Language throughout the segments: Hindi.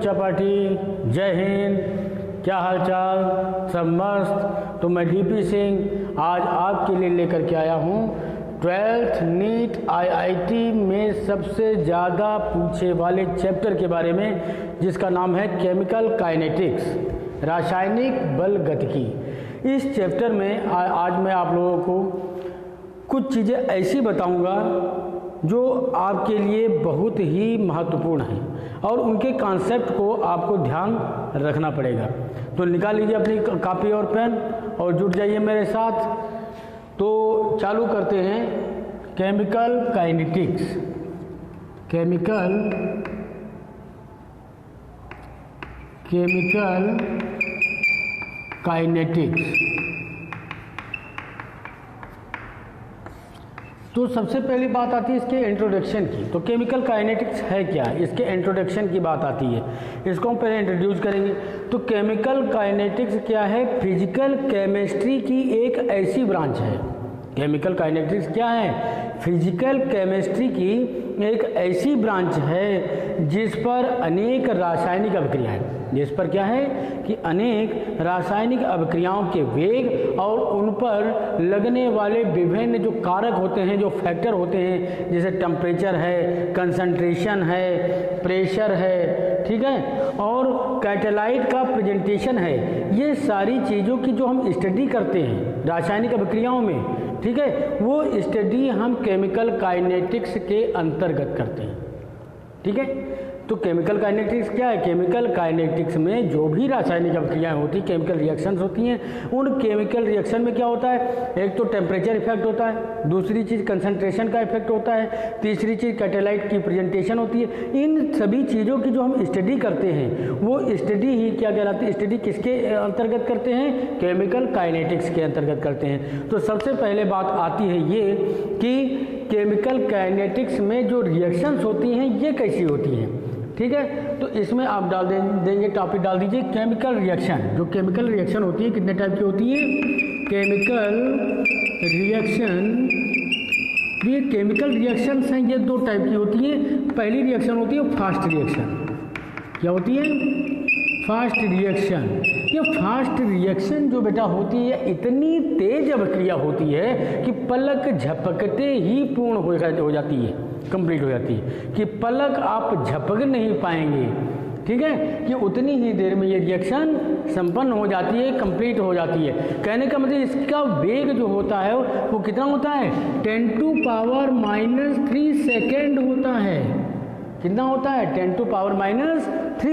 चपाटी, जय हिंद, क्या हालचाल, सब मस्त। तो मैं डीपी सिंह आज आपके लिए लेकर के आया हूँ 12th नीट IIT में सबसे ज़्यादा पूछे वाले चैप्टर के बारे में, जिसका नाम है केमिकल काइनेटिक्स, रासायनिक बल गतिकी। इस चैप्टर में आज मैं आप लोगों को कुछ चीज़ें ऐसी बताऊंगा जो आपके लिए बहुत ही महत्वपूर्ण हैं और उनके कॉन्सेप्ट को आपको ध्यान रखना पड़ेगा। तो निकाल लीजिए अपनी कॉपी और पेन और जुट जाइए मेरे साथ। तो चालू करते हैं केमिकल काइनेटिक्स। Chemical kinetics. तो सबसे पहली बात आती है इसके इंट्रोडक्शन की। तो केमिकल काइनेटिक्स है क्या, इसके इंट्रोडक्शन की बात आती है। इसको हम पहले इंट्रोड्यूस करेंगे। तो केमिकल काइनेटिक्स क्या है? फिजिकल केमिस्ट्री की एक ऐसी ब्रांच है। केमिकल काइनेटिक्स क्या है? फिजिकल केमिस्ट्री की एक ऐसी ब्रांच है जिस पर अनेक रासायनिक अभिक्रियाएं, जिस पर क्या है कि अनेक रासायनिक अभिक्रियाओं के वेग और उन पर लगने वाले विभिन्न जो कारक होते हैं, जो फैक्टर होते हैं, जैसे टेम्परेचर है, कंसंट्रेशन है, प्रेशर है, ठीक है, और कैटालाइट का प्रेजेंटेशन है, ये सारी चीज़ों की जो हम स्टडी करते हैं रासायनिक अभिक्रियाओं में, ठीक है, वो स्टडी हम केमिकल काइनेटिक्स के अंतर्गत करते हैं। ठीक है, तो केमिकल काइनेटिक्स क्या है? केमिकल काइनेटिक्स में जो भी रासायनिक अभिक्रियाएं होती हैं, केमिकल रिएक्शंस होती हैं, उन केमिकल रिएक्शन में क्या होता है? एक तो टेम्परेचर इफेक्ट होता है, दूसरी चीज़ कंसंट्रेशन का इफेक्ट होता है, तीसरी चीज़ कैटालाइट की प्रेजेंटेशन होती है। इन सभी चीज़ों की जो हम स्टडी करते हैं वो स्टडी ही क्या कहलाती है? स्टडी किसके अंतर्गत करते हैं? केमिकल काइनेटिक्स के अंतर्गत करते हैं। तो सबसे पहले बात आती है ये कि केमिकल काइनेटिक्स में जो रिएक्शंस होती हैं ये कैसी होती हैं। ठीक है, तो इसमें आप डाल देंगे, टॉपिक डाल दीजिए केमिकल रिएक्शन। जो केमिकल रिएक्शन होती है कितने टाइप की होती है? केमिकल रिएक्शन, ये केमिकल रिएक्शंस हैं, ये दो टाइप की होती है। पहली रिएक्शन होती है फास्ट रिएक्शन। क्या होती है? Fast reaction. ये फास्ट रिएक्शन जो बेटा होती है इतनी तेज अभिक्रिया होती है कि पलक झपकते ही पूर्ण हो जाती है, कंप्लीट हो जाती है, कि पलक आप झपक नहीं पाएंगे। ठीक है, कि उतनी ही देर में ये रिएक्शन संपन्न हो जाती है, कंप्लीट हो जाती है। कहने का मतलब इसका वेग जो होता है वो कितना होता है? 10⁻³ सेकेंड होता है। कितना होता है? 10⁻³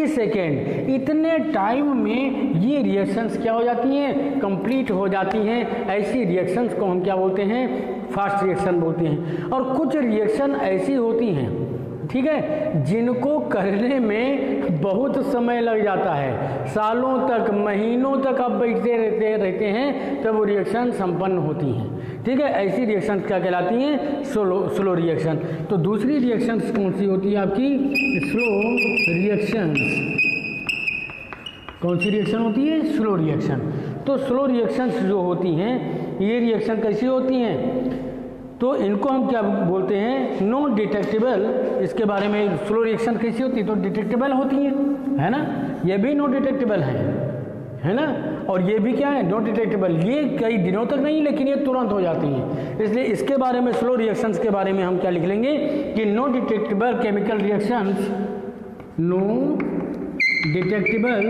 सेकेंड। इतने टाइम में ये रिएक्शंस क्या हो जाती हैं? कंप्लीट हो जाती हैं। ऐसी रिएक्शंस को हम क्या बोलते हैं? फास्ट रिएक्शन बोलते हैं। और कुछ रिएक्शन ऐसी होती हैं, ठीक है, जिनको करने में बहुत समय लग जाता है, सालों तक, महीनों तक आप बैठते रहते हैं तब वो रिएक्शन संपन्न होती हैं। ठीक है, ऐसी रिएक्शन क्या कहलाती हैं? Slow reaction. तो दूसरी रिएक्शन कौन सी होती है आपकी? Slow reaction. कौन सी रिएक्शन होती है? Slow reaction. तो स्लो रिएक्शंस जो होती हैं ये रिएक्शन कैसी होती हैं? तो इनको हम क्या बोलते हैं? No detectable. इसके बारे में स्लो रिएक्शन कैसी होती है? तो डिटेक्टेबल होती है ना, ये भी नो डिटेक्टेबल है ना, और ये भी क्या है? No detectable. ये कई दिनों तक नहीं, लेकिन ये तुरंत हो जाती हैं। इसलिए इसके बारे में, स्लो रिएक्शंस के बारे में हम क्या लिख लेंगे कि no detectable chemical reactions, no detectable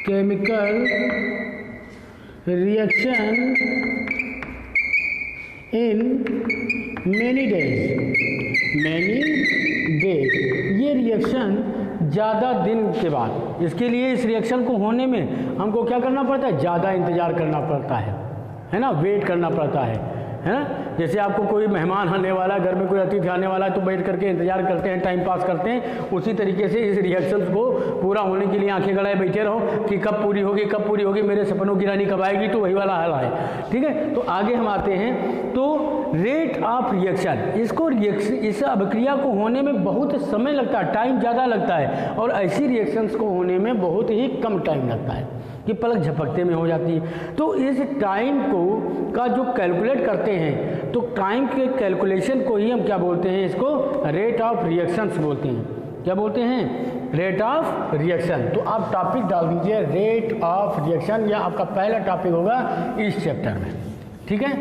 chemical reaction in many days. ये रिएक्शन ज़्यादा दिन के बाद, इसके लिए इस रिएक्शन को होने में हमको क्या करना पड़ता है? ज़्यादा इंतज़ार करना पड़ता है ना, वेट करना पड़ता है ना। जैसे आपको कोई मेहमान आने वाला है, घर में कोई अतिथि आने वाला है, तो बैठ करके इंतजार करते हैं, टाइम पास करते हैं। उसी तरीके से इस रिएक्शंस को पूरा होने के लिए आंखें गड़ाए बैठे रहो कि कब पूरी होगी, मेरे सपनों की रानी कब आएगी। तो वही वाला हाल है। ठीक है, तो आगे हम आते हैं। तो रेट ऑफ रिएक्शन, इसको इस अभिक्रिया को होने में बहुत समय लगता है, टाइम ज़्यादा लगता है, और ऐसी रिएक्शंस को होने में बहुत ही कम टाइम लगता है कि पलक झपकते में हो जाती है। तो इस टाइम को का जो कैलकुलेट करते हैं, तो टाइम के कैलकुलेशन को ही हम क्या बोलते हैं, इसको रेट ऑफ रिएक्शंस बोलते हैं। क्या बोलते हैं? Rate of reaction. तो आप टॉपिक डाल दीजिए रेट ऑफ रिएक्शन, या आपका पहला टॉपिक होगा इस चैप्टर में। ठीक है,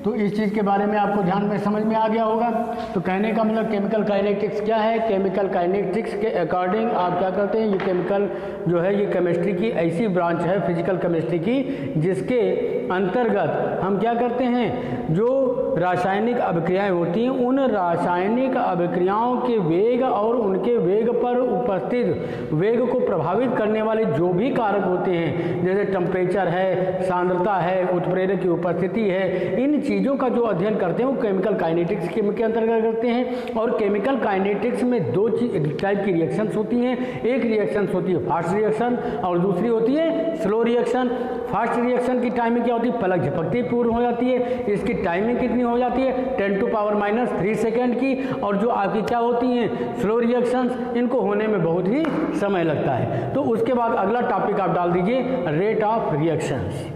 तो इस चीज़ के बारे में आपको ध्यान में समझ में आ गया होगा। तो कहने का मतलब केमिकल काइनेटिक्स क्या है, केमिकल काइनेटिक्स के अकॉर्डिंग आप क्या करते हैं, ये केमिकल जो है ये केमिस्ट्री की ऐसी ब्रांच है फिजिकल केमिस्ट्री की, जिसके अंतर्गत हम क्या करते हैं, जो रासायनिक अभिक्रियाएं होती हैं उन रासायनिक अभिक्रियाओं के वेग और उनके वेग पर उपस्थित वेग को प्रभावित करने वाले जो भी कारक होते हैं, जैसे टेम्परेचर है, सांद्रता है, उत्प्रेरक की उपस्थिति है, इन चीज़ों का जो अध्ययन करते हैं वो केमिकल काइनेटिक्स के अंतर्गत करते हैं। और केमिकल काइनेटिक्स में दो टाइप की रिएक्शंस होती हैं, एक रिएक्शंस होती है फास्ट रिएक्शन और दूसरी होती है स्लो रिएक्शन। फास्ट रिएक्शन की टाइमिंग क्या होती है, पलक झपकते पूर्ण हो जाती है, इसकी टाइमिंग कितनी हो जाती है 10⁻³ सेकेंड की, और जो आपकी क्या होती हैं स्लो रिएक्शंस, इनको होने में बहुत ही समय लगता है। तो उसके बाद अगला टॉपिक आप डाल दीजिए रेट ऑफ रिएक्शंस।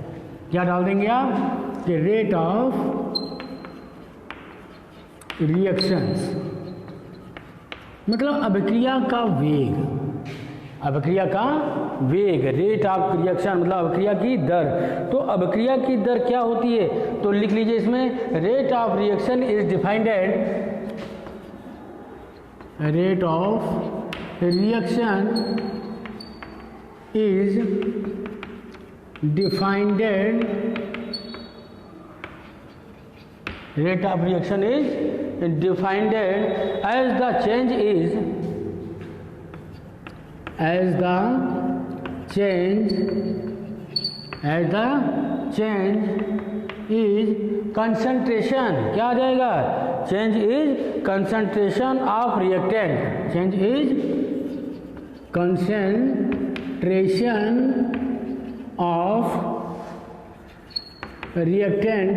क्या डाल देंगे आप कि रेट ऑफ रिएक्शंस मतलब अभिक्रिया का वेग, अभिक्रिया का वेग, रेट ऑफ रिएक्शन मतलब अभिक्रिया की दर। तो अभिक्रिया की दर क्या होती है, तो लिख लीजिए इसमें rate of reaction is defined eight, rate of reaction is defined eight, rate of reaction is defined as the change is, as the change is concentration, क्या आ जाएगा, change is concentration of reactant, change is concentration of reactant.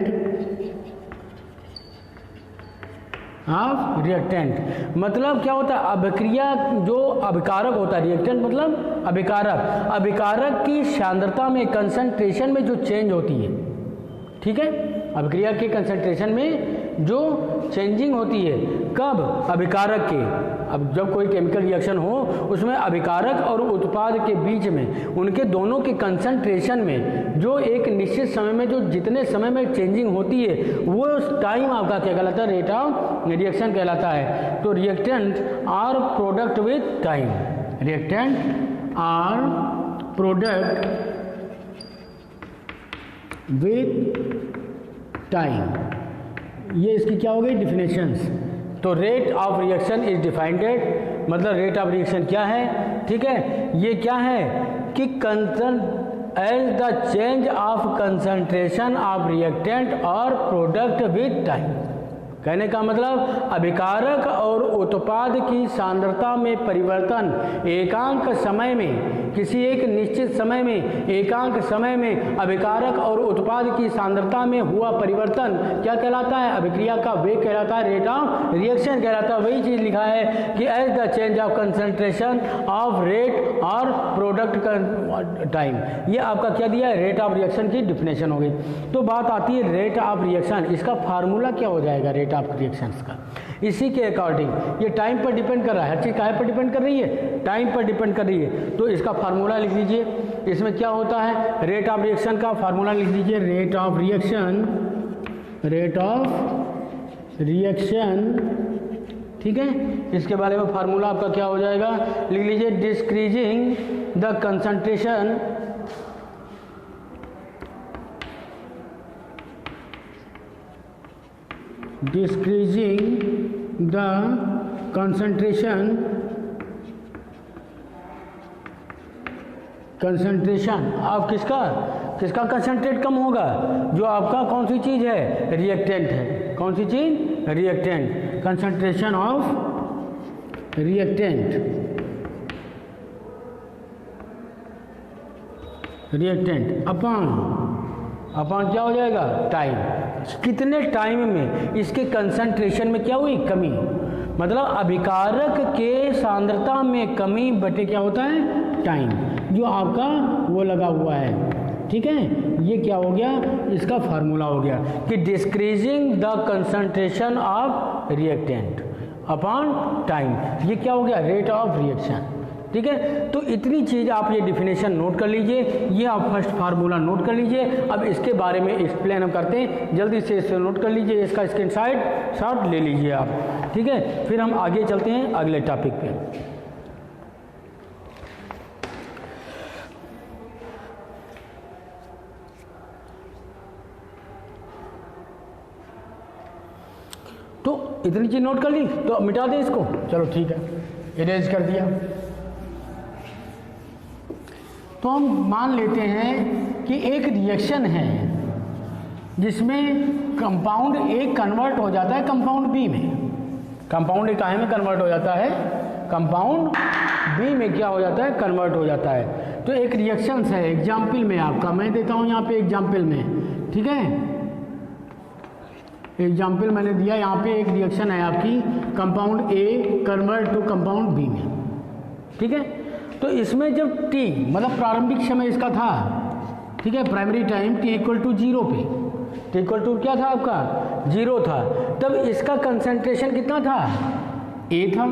मतलब क्या होता है, अभिक्रिया जो अभिकारक होता है, रिएक्टेंट मतलब अभिकारक, अभिकारक की सांद्रता में, कंसंट्रेशन में जो चेंज होती है, ठीक है, अभिक्रिया के कंसंट्रेशन में जो चेंजिंग होती है, कब, अभिकारक के, अब जब कोई केमिकल रिएक्शन हो उसमें अभिकारक और उत्पाद के बीच में, उनके दोनों के कंसंट्रेशन में जो एक निश्चित समय में जो जितने समय में चेंजिंग होती है, वो टाइम आपका क्या कहलाता है, रेट ऑफ रिएक्शन कहलाता है। तो reactant or product with time, reactant or product with time, ये इसकी क्या हो गई डिफिनेशंस। तो rate of reaction is defined at, मतलब रेट ऑफ रिएक्शन क्या है, ठीक है, ये क्या है कि as the change of concentration of reactant और प्रोडक्ट विद टाइम। कहने का मतलब अभिकारक और उत्पाद की सांद्रता में परिवर्तन एकांक समय में, किसी एक निश्चित समय में, एकांक समय में अभिकारक और उत्पाद की सांद्रता में हुआ परिवर्तन क्या कहलाता है, अभिक्रिया का वेग कहलाता है, रेट ऑफ रिएक्शन कहलाता है। वही चीज़ लिखा है कि as the change of concentration of rate और प्रोडक्ट टाइम, ये आपका क्या दिया है, रेट ऑफ रिएक्शन की डिफिनेशन हो गई। तो बात आती है रेट ऑफ रिएक्शन, इसका फार्मूला क्या हो जाएगा रेट ऑफ रिएक्शंस का, इसी के अकॉर्डिंग ये टाइम पर डिपेंड कर रहा है, हर चीज़ काहे पर डिपेंड कर रही है, टाइम पर डिपेंड कर रही है। तो इसका फार्मूला लिख लीजिए, इसमें क्या होता है, रेट ऑफ रिएक्शन का फार्मूला लिख लीजिए, rate of reaction, rate of reaction, ठीक है, इसके बारे में फार्मूला आपका क्या हो जाएगा, लिख लीजिए, decreasing the concentration decreasing the concentration आप किसका कंसंट्रेट कम होगा, जो आपका कौन सी चीज़ है, रिएक्टेंट है, कौन सी चीज़, reactant, concentration of reactant upon upon क्या हो जाएगा, टाइम। कितने टाइम में इसके कंसंट्रेशन में क्या हुई, कमी, मतलब अभिकारक के सांद्रता में कमी बटे क्या होता है, टाइम, जो आपका वो लगा हुआ है। ठीक है, ये क्या हो गया, इसका फार्मूला हो गया कि decreasing the concentration of reactant upon time, ये क्या हो गया, रेट ऑफ रिएक्शन। ठीक है, तो इतनी चीज़ आप ये डिफिनेशन नोट कर लीजिए, ये आप फर्स्ट फार्मूला नोट कर लीजिए। अब इसके बारे में एक्सप्लेन हम करते हैं, जल्दी से इसे नोट कर लीजिए, इसका स्क्रीनशॉट ले लीजिए आप। ठीक है, फिर हम आगे चलते हैं अगले टॉपिक पे। तो इतनी चीज़ नोट कर ली, तो मिटा दें इसको, चलो ठीक है, इरेज कर दिया। तो हम मान लेते हैं कि एक रिएक्शन है जिसमें कंपाउंड ए कन्वर्ट हो जाता है कंपाउंड बी में, कंपाउंड ए काहे में कन्वर्ट हो जाता है, कंपाउंड बी में क्या हो जाता है, कन्वर्ट हो जाता है। तो एक रिएक्शन है, एग्जाम्पल में आपका मैं देता हूँ यहाँ पे एग्जाम्पल में। ठीक है, एग्जाम्पल मैंने दिया, यहाँ पे एक रिएक्शन है आपकी, compound A convert to compound B में। ठीक है, तो इसमें जब टी मतलब प्रारंभिक समय इसका था, ठीक है, primary time T equal to 0 पे, टी इक्वल टू क्या था आपका, 0 था, तब इसका कंसंट्रेशन कितना था, ए था,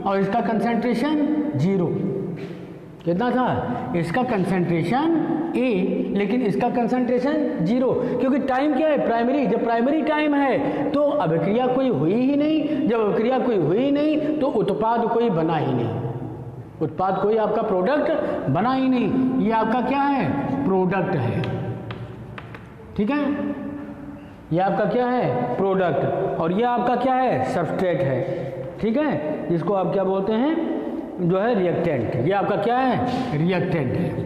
और इसका कंसंट्रेशन 0 कितना था, इसका कंसंट्रेशन ए, लेकिन इसका कंसंट्रेशन 0, क्योंकि टाइम क्या है, प्राइमरी। जब प्राइमरी टाइम है तो अभिक्रिया कोई हुई ही नहीं, जब अभिक्रिया कोई हुई ही नहीं तो उत्पाद कोई बना ही नहीं, उत्पाद कोई आपका प्रोडक्ट बना ही नहीं, ये आपका क्या है, प्रोडक्ट है। ठीक है, ये आपका क्या है, प्रोडक्ट, और ये आपका क्या है, सबस्ट्रेट है। ठीक है, जिसको आप क्या बोलते हैं, जो है रिएक्टेंट, ये आपका क्या है, रिएक्टेंट है,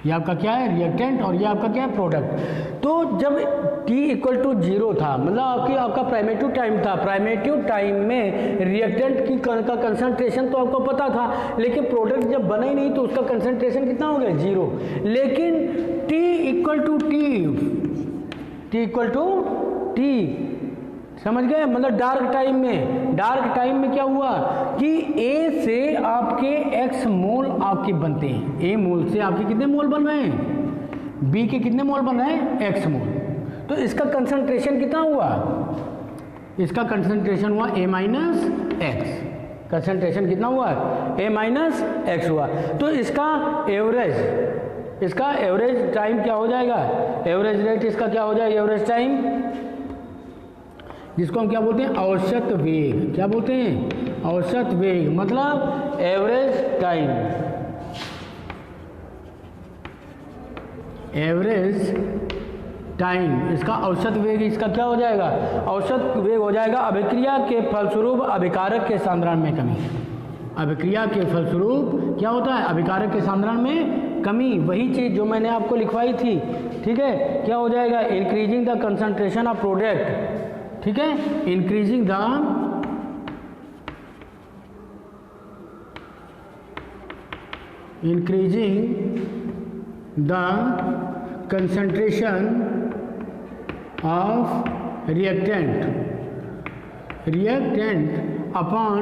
ये आपका क्या है, रिएक्टेंट, और ये आपका क्या है, प्रोडक्ट। तो जब t इक्वल टू 0 था, मतलब आपका प्राइमेटिव टाइम था, प्राइमेटिव टाइम में रिएक्टेंट की का कंसंट्रेशन तो आपको पता था, लेकिन प्रोडक्ट जब बना ही नहीं तो उसका कंसंट्रेशन कितना हो गया, 0। लेकिन t equal to T equal to T, समझ गए, मतलब डार्क टाइम में क्या हुआ कि A से आपके X मोल आपके बनते हैं, A मोल से आपके कितने मोल बन रहे हैं, B के कितने मोल बन रहे हैं, X मोल। तो इसका कंसंट्रेशन कितना हुआ, इसका कंसंट्रेशन हुआ A माइनस एक्स, कंसंट्रेशन कितना हुआ, A माइनस एक्स हुआ। तो इसका एवरेज टाइम क्या हो जाएगा, एवरेज रेट इसका क्या हो जाएगा, एवरेज टाइम, जिसको हम क्या बोलते हैं, औसत वेग, क्या बोलते हैं, औसत वेग, मतलब एवरेज टाइम, एवरेज टाइम, इसका औसत वेग, इसका क्या हो जाएगा, औसत वेग हो जाएगा अभिक्रिया के फलस्वरूप अभिकारक के सांद्रण में कमी। अभिक्रिया के फलस्वरूप क्या होता है, अभिकारक के सांद्रण में कमी, वही चीज़ जो मैंने आपको लिखवाई थी। ठीक है, क्या हो जाएगा, increasing the concentration of product, ठीक है, increasing the concentration of reactant upon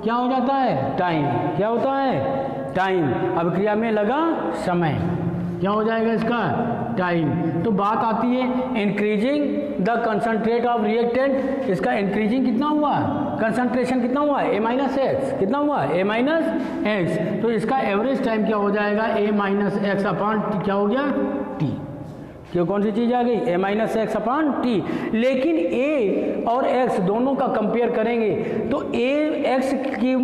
क्या हो जाता है, टाइम, क्या होता है, टाइम, अभिक्रिया में लगा समय, क्या हो जाएगा इसका, टाइम। तो बात आती है increasing the concentrate of reactant, इसका इंक्रीजिंग कितना हुआ, कंसंट्रेशन कितना हुआ, A माइनस एक्स, कितना हुआ, A माइनस एक्स। तो इसका एवरेज टाइम क्या हो जाएगा, A माइनस एक्स अपॉन क्या हो गया, T, क्यों, कौन सी चीज़ आ गई, A minus x upon T। लेकिन A और X दोनों का कंपेयर करेंगे तो X की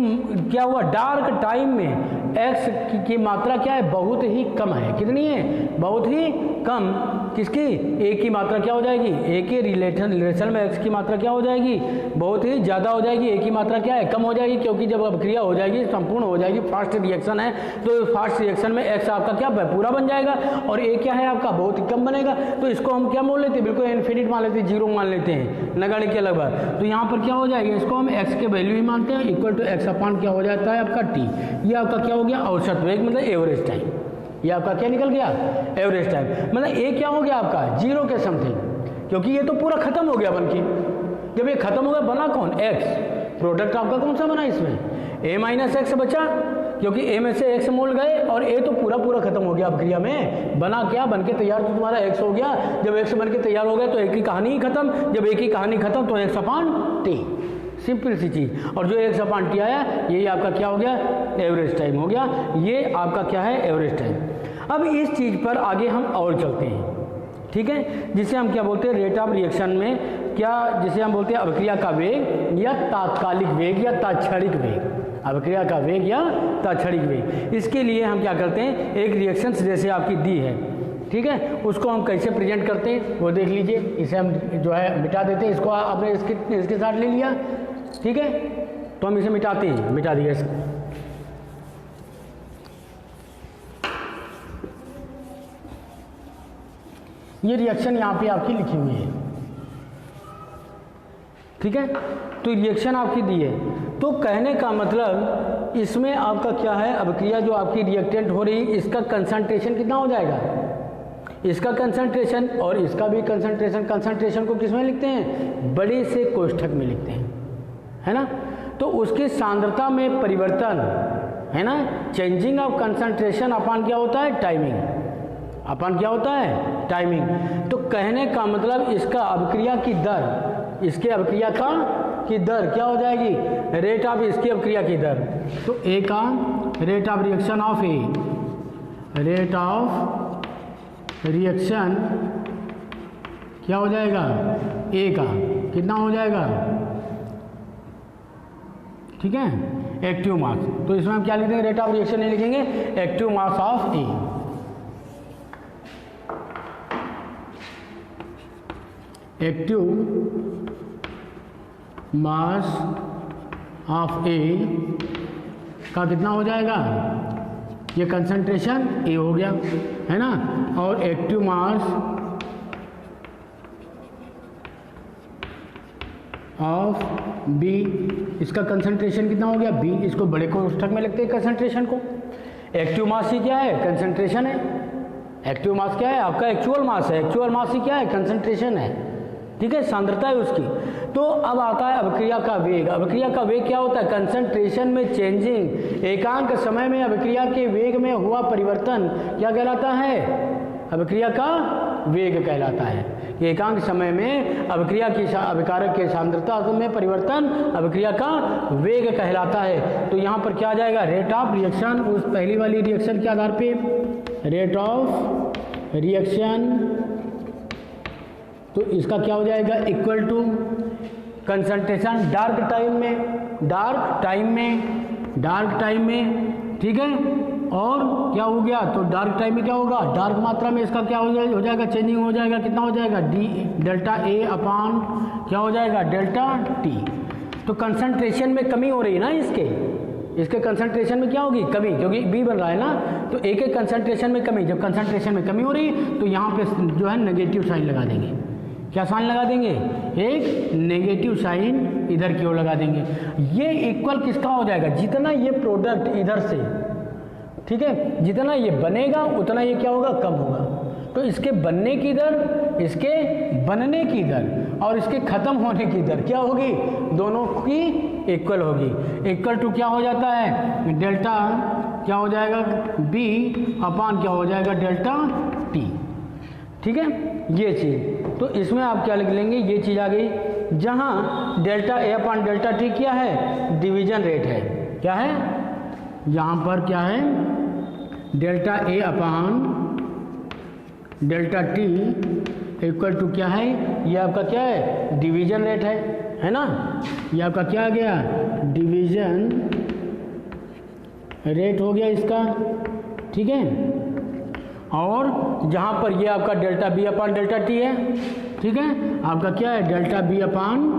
क्या हुआ, डार्क टाइम में X की मात्रा क्या है, बहुत ही कम है, कितनी है, बहुत ही कम, किसकी, A की मात्रा क्या हो जाएगी, A के रिलेशन में X की मात्रा क्या हो जाएगी, बहुत ही ज़्यादा हो जाएगी, A की मात्रा क्या है, कम हो जाएगी, क्योंकि जब अभिक्रिया हो जाएगी, संपूर्ण हो जाएगी, फास्ट रिएक्शन है, तो फास्ट रिएक्शन में X आपका क्या पूरा बन जाएगा और A क्या है आपका बहुत ही कम बनेगा। तो इसको हम क्या मान लेते हैं, बिल्कुल इन्फिनिट मान लेते हैं, 0 मान लेते हैं, नगण्य के लगभग। तो यहाँ पर क्या हो जाएगा, इसको हम X के वैल्यू ही मानते हैं, इक्वल टू X अपॉन क्या हो जाता है आपका T। ये आपका क्या हो गया, औसत वेग, मतलब एवरेज टाइम। ये आपका क्या निकल गया, एवरेज टाइम। मतलब ए क्या हो गया आपका 0 के समथिंग, क्योंकि ये तो पूरा खत्म हो गया बन के। जब ये खत्म हो गया बना कौन, x। प्रोडक्ट आपका कौन सा बना इसमें, a माइनस एक्स बचा, क्योंकि a में से x मोल गए और a तो पूरा खत्म हो गया अभिक्रिया में। बना क्या, बन के तैयार तो तुम्हारा x हो गया। जब x बन के तैयार हो गया तो एक की कहानी ही खत्म। जब एक की कहानी खत्म तो x/t, सिंपल सी चीज़। और जो x/t आया यही आपका क्या हो गया, एवरेज टाइम हो गया। ये आपका क्या है, एवरेज टाइम। अब इस चीज़ पर आगे हम और चलते हैं, ठीक है, जिसे हम क्या बोलते हैं, रेट ऑफ रिएक्शन में क्या, जिसे हम बोलते हैं अभिक्रिया का वेग या तात्कालिक वेग या तात्क्षणिक वेग, अभिक्रिया का वेग या तात्क्षणिक वेग। इसके लिए हम क्या करते हैं, एक रिएक्शन जैसे आपकी दी है, ठीक है, उसको हम कैसे प्रेजेंट करते हैं वो देख लीजिए। इसे हम जो है मिटा देते हैं, इसको आपने इसके साथ ले लिया, ठीक है, तो हम इसे मिटाते हैं, मिटा दिया इसको। ये रिएक्शन यहाँ पे आपकी लिखी हुई है, ठीक है, तो रिएक्शन आपकी दी है। तो कहने का मतलब इसमें आपका क्या है, अभिक्रिया जो आपकी रिएक्टेंट हो रही है इसका कंसंट्रेशन कितना हो जाएगा, इसका कंसंट्रेशन और इसका भी कंसंट्रेशन। कंसंट्रेशन को किस में लिखते हैं, बड़े से कोष्ठक में लिखते हैं, है ना। तो उसकी सांद्रता में परिवर्तन, है ना, चेंजिंग ऑफ कंसंट्रेशन अपन क्या होता है, टाइमिंग, अपन क्या होता है, टाइमिंग। तो कहने का मतलब इसका अभिक्रिया की दर, इसके अभिक्रिया की दर क्या हो जाएगी, रेट ऑफ इसकी अभिक्रिया की दर। तो ए का rate of reaction of A, rate of reaction क्या हो जाएगा, ए का कितना हो जाएगा, ठीक है, एक्टिव मास। तो इसमें हम क्या लिखेंगे, रेट ऑफ रिएक्शन नहीं लिखेंगे, active mass of A. Active mass of A का कितना हो जाएगा, ये कंसंट्रेशन ए हो गया, है ना, और एक्टिव मास ऑफ बी, इसका कंसंट्रेशन कितना हो गया, बी। इसको बड़े कोष्ठक में लिखते हैं कंसंट्रेशन को। एक्टिव मास ही क्या है, कंसंट्रेशन है। एक्टिव मास क्या है, आपका एक्चुअल मास है। एक्चुअल मास ही क्या है, कंसंट्रेशन है, ठीक है, सांद्रता है उसकी। तो अब आता है अभिक्रिया का वेग। अभिक्रिया का वेग क्या होता है, कंसंट्रेशन में चेंजिंग, एकांक समय में अभिक्रिया के वेग में हुआ परिवर्तन क्या कहलाता है, अभिक्रिया का वेग कहलाता है। एकांक समय में अभिक्रिया की अभिकारक के सांद्रता में परिवर्तन अभिक्रिया का वेग कहलाता है। तो यहाँ पर क्या आ जाएगा, रेट ऑफ रिएक्शन, उस पहली वाली रिएक्शन के आधार पे रेट ऑफ रिएक्शन, तो इसका क्या हो जाएगा, equal to concentration dark time में, डार्क टाइम में, ठीक है। और क्या हो गया, तो डार्क टाइम में क्या होगा, डार्क मात्रा में इसका क्या हो जाएगा, चेंजिंग हो जाएगा, कितना हो जाएगा, डी डेल्टा ए अपॉन क्या हो जाएगा, डेल्टा टी। तो कंसंट्रेशन में कमी हो रही है ना, इसके कंसंट्रेशन में क्या होगी, कमी, क्योंकि बी बन रहा है ना, तो एक एक कंसंट्रेशन में कमी। जब कंसंट्रेशन में कमी हो रही है तो यहाँ पे जो है नेगेटिव साइन लगा देंगे। क्या साइन लगा देंगे, एक नेगेटिव साइन इधर की ओर लगा देंगे। ये इक्वल किसका हो जाएगा, जितना ये प्रोडक्ट इधर से, ठीक है, जितना ये बनेगा उतना ये क्या होगा, कम होगा। तो इसके बनने की दर, इसके बनने की दर और इसके खत्म होने की दर क्या होगी, दोनों की इक्वल होगी। इक्वल टू क्या हो जाता है, डेल्टा क्या हो जाएगा, बी अपान क्या हो जाएगा, डेल्टा टी, ठीक है, ये चीज़। तो इसमें आप क्या लिख लेंगे, ये चीज़ आ गई, जहाँ delta A upon delta T क्या है, डिवीजन रेट है। क्या है, यहाँ पर क्या है, delta A upon delta T equal to क्या है, ये आपका क्या है, डिवीजन रेट है ना। ये आपका क्या आ गया, डिवीजन रेट हो गया इसका, ठीक है। और जहाँ पर ये आपका delta B upon delta T है, ठीक है, आपका क्या है, डेल्टा बी अपान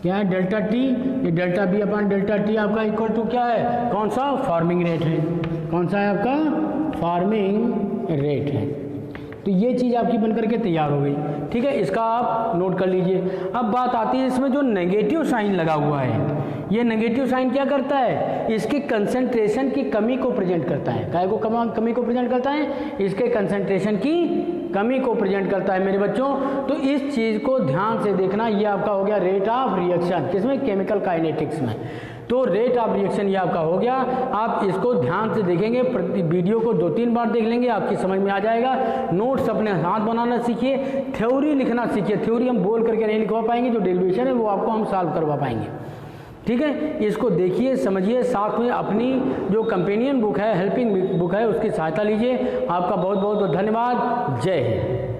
क्या है, डेल्टा टी, ये delta B upon delta T आपका इक्वल टू क्या है, कौन सा, फार्मिंग रेट है। कौन सा है आपका, फार्मिंग रेट है। तो ये चीज़ आपकी बनकर के तैयार हो गई, ठीक है, इसका आप नोट कर लीजिए। अब बात आती है इसमें जो नेगेटिव साइन लगा हुआ है, ये नेगेटिव साइन क्या करता है, इसके कंसंट्रेशन की कमी को प्रेजेंट करता है। काय को कमी को प्रेजेंट करता है, इसके कंसंट्रेशन की कमी को प्रेजेंट करता है मेरे बच्चों। तो इस चीज़ को ध्यान से देखना, ये आपका हो गया रेट ऑफ रिएक्शन, किसमें, केमिकल काइनेटिक्स में। तो रेट ऑफ रिएक्शन ये आपका हो गया। आप इसको ध्यान से देखेंगे, वीडियो को 2-3 बार देख लेंगे, आपकी समझ में आ जाएगा। नोट्स अपने हाथ बनाना सीखिए, थ्योरी लिखना सीखिए। थ्योरी हम बोल करके नहीं लिखवा पाएंगे, जो डेरिवेशन है वो आपको हम सॉल्व करवा पाएंगे, ठीक है। इसको देखिए, समझिए, साथ में अपनी जो कंपेनियन बुक है, हेल्पिंग बुक है, उसकी सहायता लीजिए। आपका बहुत बहुत धन्यवाद। जय हिंद।